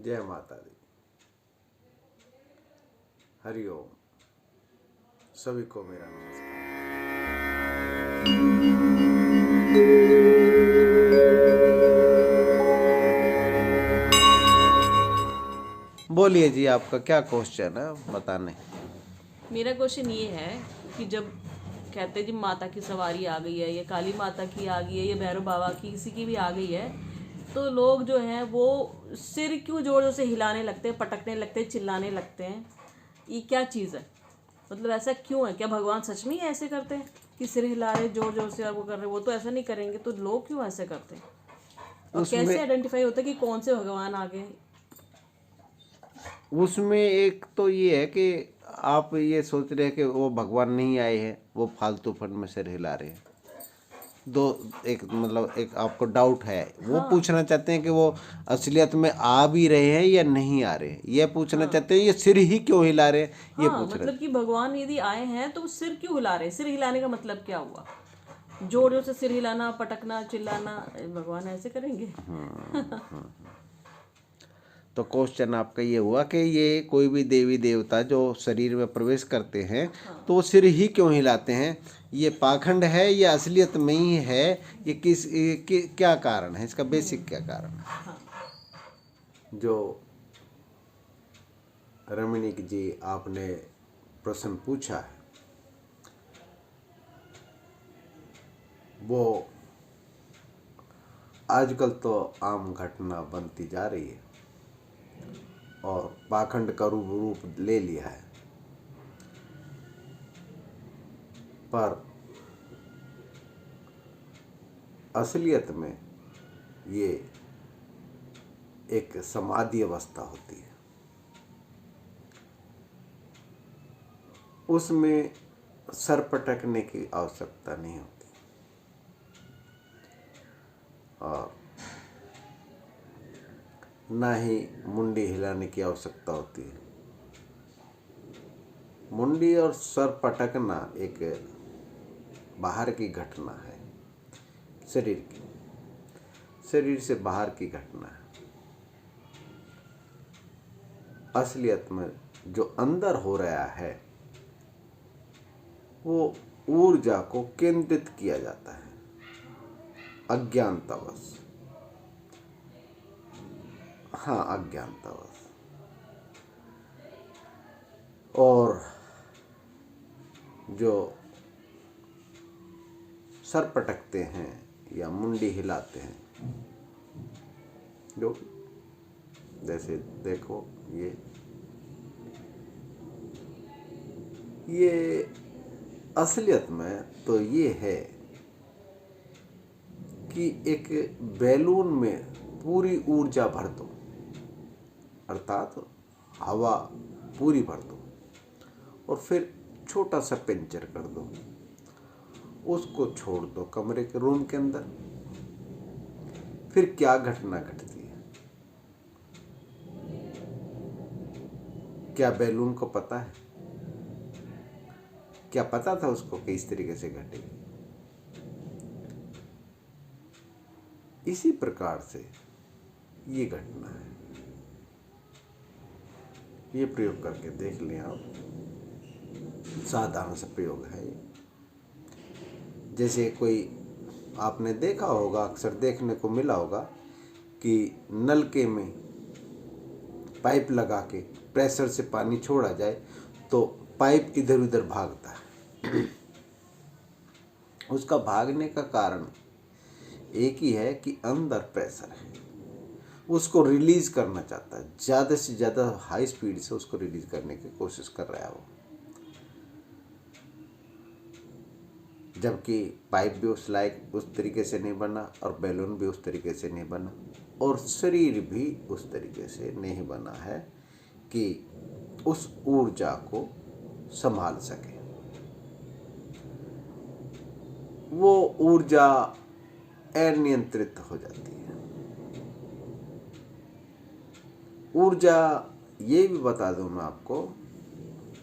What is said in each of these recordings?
जय माता दी। हरि ओम। सभी को मेरा नमस्कार। बोलिए जी, आपका क्या क्वेश्चन है बताने। मेरा क्वेश्चन ये है कि जब कहते हैं जी माता की सवारी आ गई है, या काली माता की आ गई है, या भैरव बाबा की किसी की भी आ गई है, तो लोग जो हैं वो सिर क्यों जोर जोर से हिलाने लगते हैं, पटकने लगते हैं, चिल्लाने लगते हैं? ये क्या चीज़ है? मतलब ऐसा क्यों है? क्या भगवान सच में ही ऐसे करते हैं कि सिर हिला रहे जोर जोर से और वो कर रहे? वो तो ऐसा नहीं करेंगे, तो लोग क्यों ऐसे करते हैं? और कैसे उसमें आइडेंटिफाई होता है कि कौन से भगवान आ गए? उसमें एक तो ये है कि आप ये सोच रहे हैं कि वो भगवान नहीं आए हैं, वो फालतू फंड में सिर हिला रहे हैं। दो एक मतलब एक आपको डाउट है, वो हाँ पूछना चाहते हैं कि वो असलियत में आ भी रहे हैं या नहीं आ रहे हैं, ये पूछना हाँ चाहते हैं, ये सिर ही क्यों हिला रहे हैं ये हाँ, पूछ रहे मतलब कि भगवान यदि आए हैं तो वो सिर क्यों हिला रहे हैं? सिर हिलाने का मतलब क्या हुआ? जोर जोर से सिर हिलाना, पटकना, चिल्लाना, भगवान ऐसे करेंगे? हैं। तो क्वेश्चन आपका ये हुआ कि ये कोई भी देवी देवता जो शरीर में प्रवेश करते हैं तो वो सिर ही क्यों हिलाते हैं, ये पाखंड है या असलियत में ही है, ये क्या कारण है, इसका बेसिक क्या कारण है? हाँ जो रमणीक जी आपने प्रश्न पूछा है वो आजकल तो आम घटना बनती जा रही है और पाखंड का रूप ले लिया है। पर असलियत में ये एक समाधि अवस्था होती है, उसमें सर पटकने की आवश्यकता नहीं होती और ना ही मुंडी हिलाने की आवश्यकता होती है। मुंडी और सर पटकना एक बाहर की घटना है, शरीर से बाहर की घटना है। असलियत में जो अंदर हो रहा है वो ऊर्जा को केंद्रित किया जाता है अज्ञानतावश। हाँ, अज्ञानतावश। और जो सर पटकते हैं या मुंडी हिलाते हैं, जो जैसे देखो ये असलियत में तो ये है कि एक बैलून में पूरी ऊर्जा भर दो, अर्थात हवा पूरी भर दो और फिर छोटा सा पंचर कर दो, उसको छोड़ दो कमरे के रूम के अंदर। फिर क्या घटना घटती है? क्या बैलून को पता है? क्या पता था उसको कि इस तरीके से घटेगी? इसी प्रकार से ये घटना है। ये प्रयोग करके देख लें आप, साधारण सा प्रयोग है ये। जैसे कोई आपने देखा होगा, अक्सर देखने को मिला होगा कि नलके में पाइप लगा के प्रेशर से पानी छोड़ा जाए तो पाइप इधर उधर भागता है। उसका भागने का कारण एक ही है कि अंदर प्रेशर है, उसको रिलीज करना चाहता है, ज़्यादा से ज़्यादा हाई स्पीड से उसको रिलीज करने की कोशिश कर रहा है वो। जबकि पाइप भी उस लायक उस तरीके से नहीं बना और बैलून भी उस तरीके से नहीं बना और शरीर भी उस तरीके से नहीं बना है कि उस ऊर्जा को संभाल सके। वो ऊर्जा अनियंत्रित हो जाती है। ऊर्जा ये भी बता दूं मैं आपको,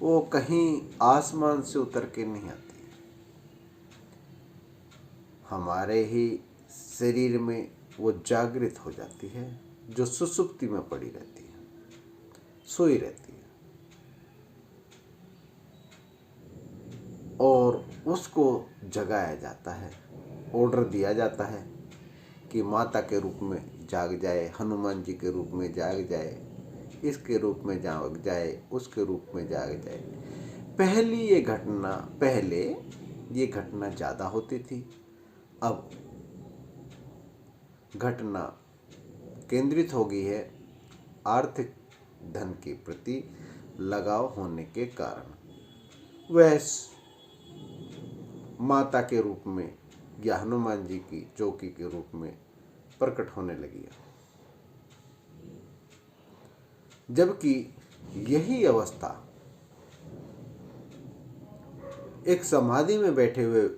वो कहीं आसमान से उतर के नहीं आती, हमारे ही शरीर में वो जागृत हो जाती है, जो सुसुप्ति में पड़ी रहती है। सोई रहती है और उसको जगाया जाता है, ऑर्डर दिया जाता है कि माता के रूप में जाग जाए, हनुमान जी के रूप में जाग जाए, इसके रूप में जाग जाए, उसके रूप में जाग जाए। पहले ये घटना ज़्यादा होती थी, अब घटना केंद्रित हो गई है आर्थिक धन के प्रति लगाव होने के कारण। वह माता के रूप में या हनुमान जी की चौकी के रूप में प्रकट होने लगी है। जबकि यही अवस्था एक समाधि में बैठे हुए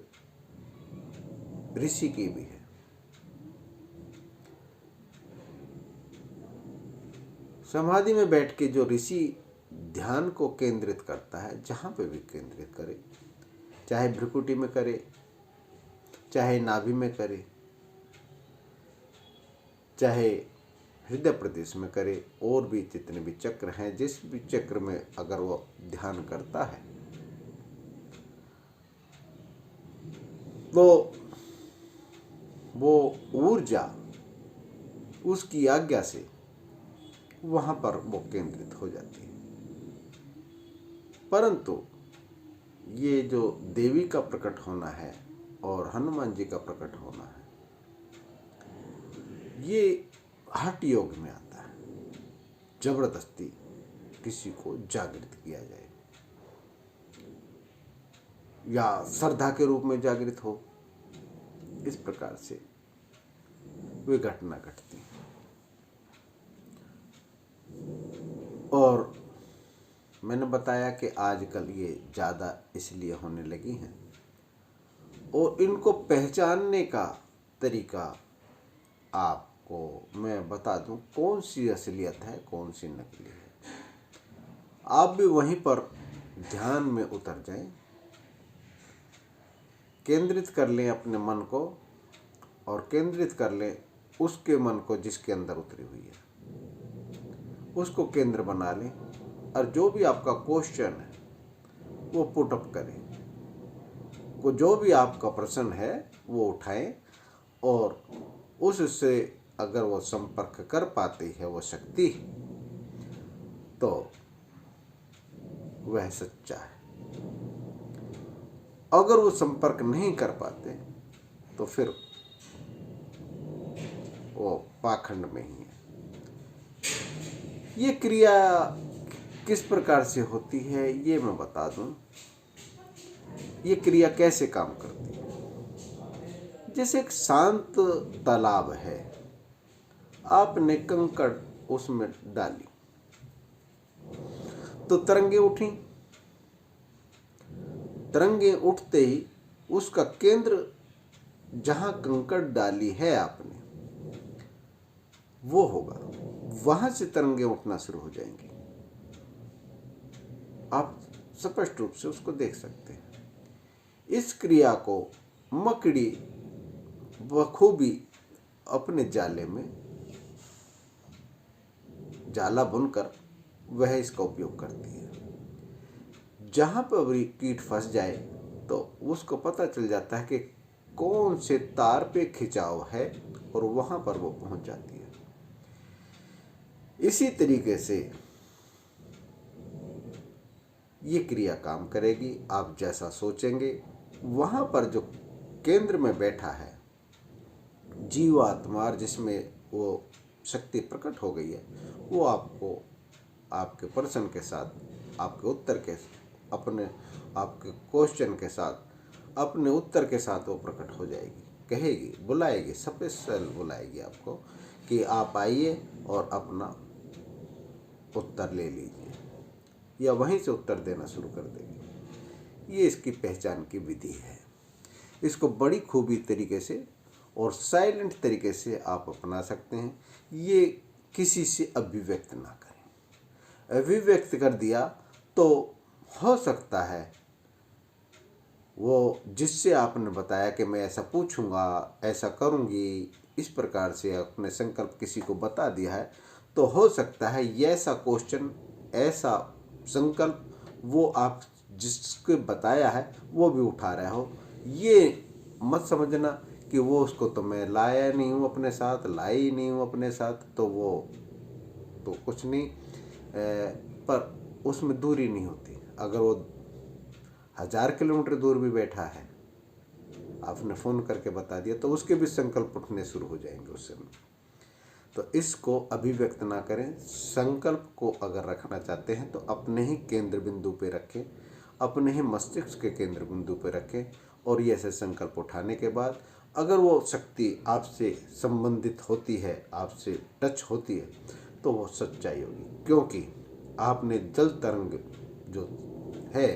ऋषि की भी है। समाधि में बैठ के जो ऋषि ध्यान को केंद्रित करता है, जहाँ पे भी केंद्रित करे, चाहे भ्रुकुटी में करे, चाहे नाभि में करे, चाहे हृदय प्रदेश में करे, और भी जितने भी चक्र हैं, जिस भी चक्र में अगर वो ध्यान करता है तो वो ऊर्जा उसकी आज्ञा से वहाँ पर वो केंद्रित हो जाती है। परंतु ये जो देवी का प्रकट होना है और हनुमान जी का प्रकट होना है, ये हठ योग में आता है। जबरदस्ती किसी को जागृत किया जाए या श्रद्धा के रूप में जागृत हो, इस प्रकार से वे घटना घटती है। और मैंने बताया कि आजकल ये ज़्यादा इसलिए होने लगी हैं, और इनको पहचानने का तरीका आपको मैं बता दूं, कौन सी असलियत है, कौन सी नकली है। आप भी वहीं पर ध्यान में उतर जाएं, केंद्रित कर लें अपने मन को, और केंद्रित कर लें उसके मन को जिसके अंदर उतरी हुई है, उसको केंद्र बना लें, और जो भी आपका क्वेश्चन है वो पुट अप करें, वो जो भी आपका प्रश्न है वो उठाएं, और उससे अगर वो संपर्क कर पाती है वो शक्ति, तो वह सच्चा है। अगर वो संपर्क नहीं कर पाते तो फिर वो पाखंड में ही है। ये क्रिया किस प्रकार से होती है ये मैं बता दूं। ये क्रिया कैसे काम करती है। जैसे एक शांत तालाब है, आपने कंकड़ उसमें डाली तो तरंगे उठी। तरंगे उठते ही उसका केंद्र जहां कंकड़ डाली है आपने वो होगा, वहां से तरंगे उठना शुरू हो जाएंगी। आप स्पष्ट रूप से उसको देख सकते हैं। इस क्रिया को मकड़ी बखूबी अपने जाले में जाला बुनकर वह इसका उपयोग करती है। जहाँ पर भी कीट फंस जाए तो उसको पता चल जाता है कि कौन से तार पे खिंचाव है, और वहाँ पर वो पहुँच जाती है। इसी तरीके से ये क्रिया काम करेगी। आप जैसा सोचेंगे, वहाँ पर जो केंद्र में बैठा है जीवात्मा, जिसमें वो शक्ति प्रकट हो गई है, वो आपको आपके प्रश्न के साथ, आपके उत्तर के, अपने आपके क्वेश्चन के साथ, अपने उत्तर के साथ वो प्रकट हो जाएगी, कहेगी, बुलाएगी, स्पेशल बुलाएगी आपको कि आप आइए और अपना उत्तर ले लीजिए, या वहीं से उत्तर देना शुरू कर देगी। ये इसकी पहचान की विधि है। इसको बड़ी खूबी तरीके से और साइलेंट तरीके से आप अपना सकते हैं। ये किसी से अभिव्यक्त ना करें। अभिव्यक्त कर दिया तो हो सकता है वो जिससे आपने बताया कि मैं ऐसा पूछूंगा, ऐसा करूंगी, इस प्रकार से अपने संकल्प किसी को बता दिया है, तो हो सकता है ये ऐसा क्वेश्चन ऐसा संकल्प वो आप जिसके बताया है वो भी उठा रहे हो। ये मत समझना कि वो उसको तो मैं लाया नहीं हूँ अपने साथ, लाई नहीं हूँ अपने साथ, तो वो तो कुछ नहीं, पर उसमें दूरी नहीं होती। अगर वो 1000 किलोमीटर दूर भी बैठा है, आपने फ़ोन करके बता दिया, तो उसके भी संकल्प उठने शुरू हो जाएंगे उस समय। तो इसको अभिव्यक्त ना करें। संकल्प को अगर रखना चाहते हैं तो अपने ही केंद्र बिंदु पे रखें, अपने ही मस्तिष्क के केंद्र बिंदु पे रखें, और ये ऐसे संकल्प उठाने के बाद अगर वो शक्ति आपसे संबंधित होती है, आपसे टच होती है, तो वो सच्चाई होगी। क्योंकि आपने जल तरंग जो है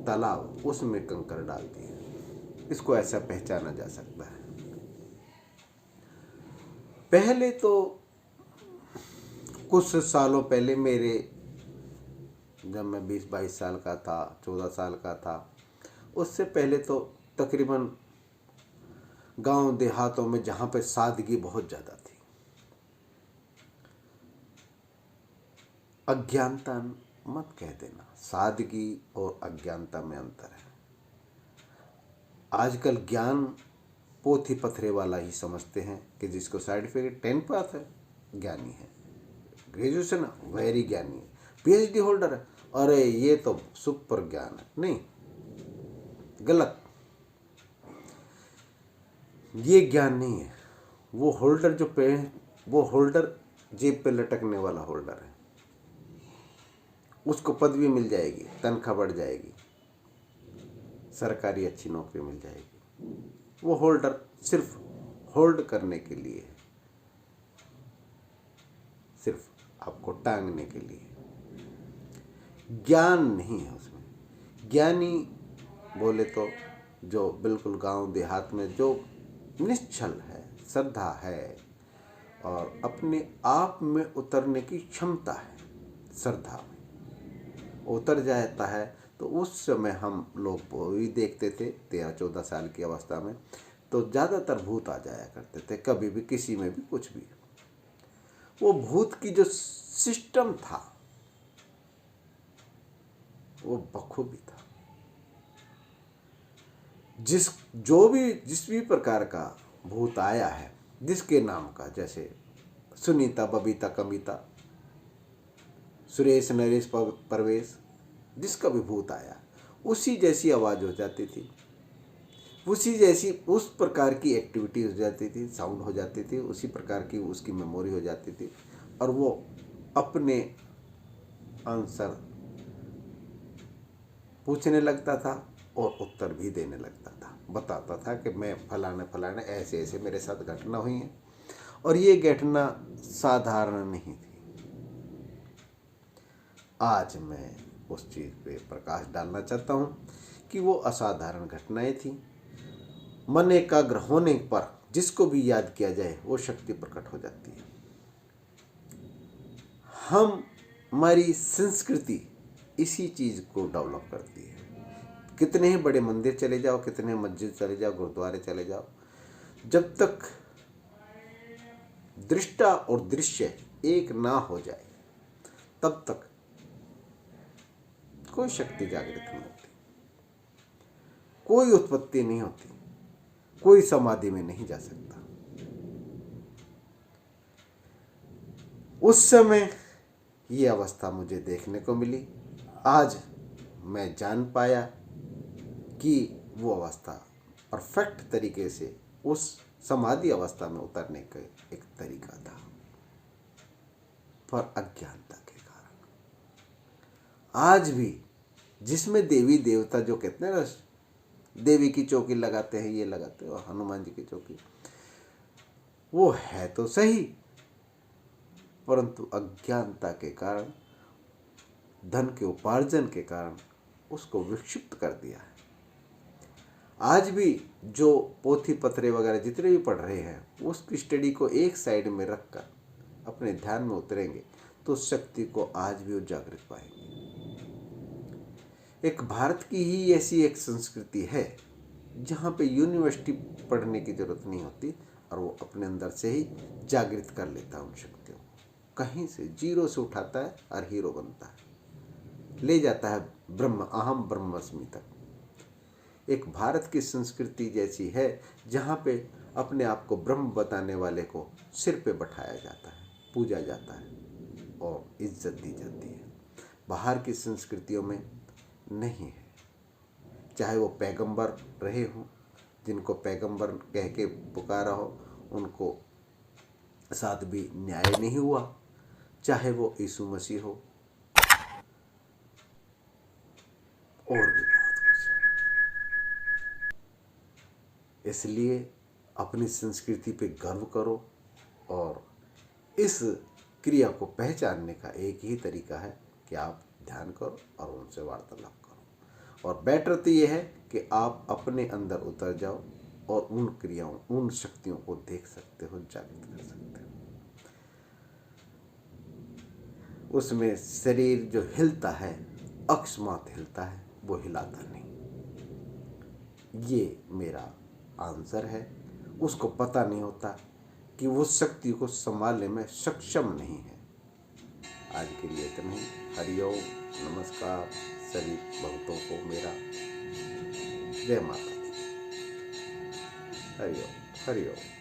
तालाब, उसमें कंकर डाल दिए। इसको ऐसा पहचाना जा सकता है। पहले तो कुछ सालों पहले मेरे, जब मैं 20-22 साल का था, 14 साल का था, उससे पहले तो तकरीबन गांव देहातों में जहाँ पे सादगी बहुत ज़्यादा थी, अज्ञानता मत कह देना, सादगी और अज्ञानता में अंतर है। आजकल ज्ञान पोथी पथरे वाला ही समझते हैं कि जिसको सर्टिफिकेट 10 पास है ज्ञानी है, ग्रेजुएशन वेरी ज्ञानी है, पीएचडी होल्डर है, अरे ये तो सुपर ज्ञान है। नहीं, गलत, ये ज्ञान नहीं है। वो होल्डर जो पे, वो होल्डर जेब पे लटकने वाला होल्डर है। उसको पदवी मिल जाएगी, तनख्वाह बढ़ जाएगी, सरकारी अच्छी नौकरी मिल जाएगी। वो होल्डर सिर्फ होल्ड करने के लिए, सिर्फ आपको टांगने के लिए, ज्ञान नहीं है उसमें। ज्ञानी बोले तो जो बिल्कुल गांव देहात में जो निश्चल है, श्रद्धा है और अपने आप में उतरने की क्षमता है, श्रद्धा में उतर जाता है, तो उस समय हम लोग भी देखते थे 13-14 साल की अवस्था में, तो ज़्यादातर भूत आ जाया करते थे, कभी भी किसी में भी कुछ भी। वो भूत की जो सिस्टम था वो बखूबी था। जिस भी प्रकार का भूत आया है, जिसके नाम का, जैसे सुनीता, बबीता, कविता, सुरेश, नरेश, परवेश, जिसका भी भूत आया उसी जैसी आवाज़ हो जाती थी, उसी जैसी उस प्रकार की एक्टिविटी हो जाती थी, साउंड हो जाती थी, उसी प्रकार की उसकी मेमोरी हो जाती थी, और वो अपने आंसर पूछने लगता था और उत्तर भी देने लगता था। बताता था कि मैं फलाने फलाने ऐसे ऐसे मेरे साथ घटना हुई है, और ये घटना साधारण नहीं थी। आज मैं उस चीज़ पे प्रकाश डालना चाहता हूँ कि वो असाधारण घटनाएं थी। मन एकाग्र होने पर जिसको भी याद किया जाए वो शक्ति प्रकट हो जाती है। हमारी संस्कृति इसी चीज़ को डेवलप करती है। कितने ही बड़े मंदिर चले जाओ, कितने मस्जिद चले जाओ, गुरुद्वारे चले जाओ, जब तक दृष्टा और दृश्य एक ना हो जाए तब तक कोई शक्ति जागृत नहीं होती, कोई उत्पत्ति नहीं होती, कोई समाधि में नहीं जा सकता। उस समय ये अवस्था मुझे देखने को मिली। आज मैं जान पाया कि वो अवस्था परफेक्ट तरीके से उस समाधि अवस्था में उतरने का एक तरीका था, पर अज्ञानता के कारण। आज भी जिसमें देवी देवता, जो कहते हैं ना, देवी की चौकी लगाते हैं, ये लगाते हैं, और हनुमान जी की चौकी, वो है तो सही, परंतु अज्ञानता के कारण, धन के उपार्जन के कारण उसको विक्षिप्त कर दिया है। आज भी जो पोथी पत्रे वगैरह जितने भी पढ़ रहे हैं, उसकी स्टडी को एक साइड में रखकर अपने ध्यान में उतरेंगे तो शक्ति को आज भी उजागृत पाएंगे। एक भारत की ही ऐसी एक संस्कृति है जहाँ पे यूनिवर्सिटी पढ़ने की जरूरत नहीं होती, और वो अपने अंदर से ही जागृत कर लेता है उन शक्तियों को। कहीं से जीरो से उठाता है और हीरो बनता है, ले जाता है ब्रह्म अहम ब्रह्मस्मि तक। एक भारत की संस्कृति जैसी है जहाँ पे अपने आप को ब्रह्म बताने वाले को सिर पे बैठाया जाता है, पूजा जाता है और इज्जत दी जाती है। बाहर की संस्कृतियों में नहीं है। चाहे वो पैगंबर रहे हों, जिनको पैगंबर कह के पुकारा हो, उनको साथ भी न्याय नहीं हुआ, चाहे वो यीशु मसीह हो और भी बहुत कुछ। इसलिए अपनी संस्कृति पे गर्व करो और इस क्रिया को पहचानने का एक ही तरीका है कि आप ध्यान करो और उनसे वार्तालाप करो। और बेटर तो ये है कि आप अपने अंदर उतर जाओ और उन क्रियाओं, उन शक्तियों को देख सकते हो, जागृत कर सकते हो। उसमें शरीर जो हिलता है, अकस्मात हिलता है, वो हिलाता नहीं। ये मेरा आंसर है। उसको पता नहीं होता कि वो शक्ति को संभालने में सक्षम नहीं है। आज के लिए इतना ही। हरिओम, नमस्कार सभी भक्तों को मेरा जय माता दी। हरिओम हरिओम।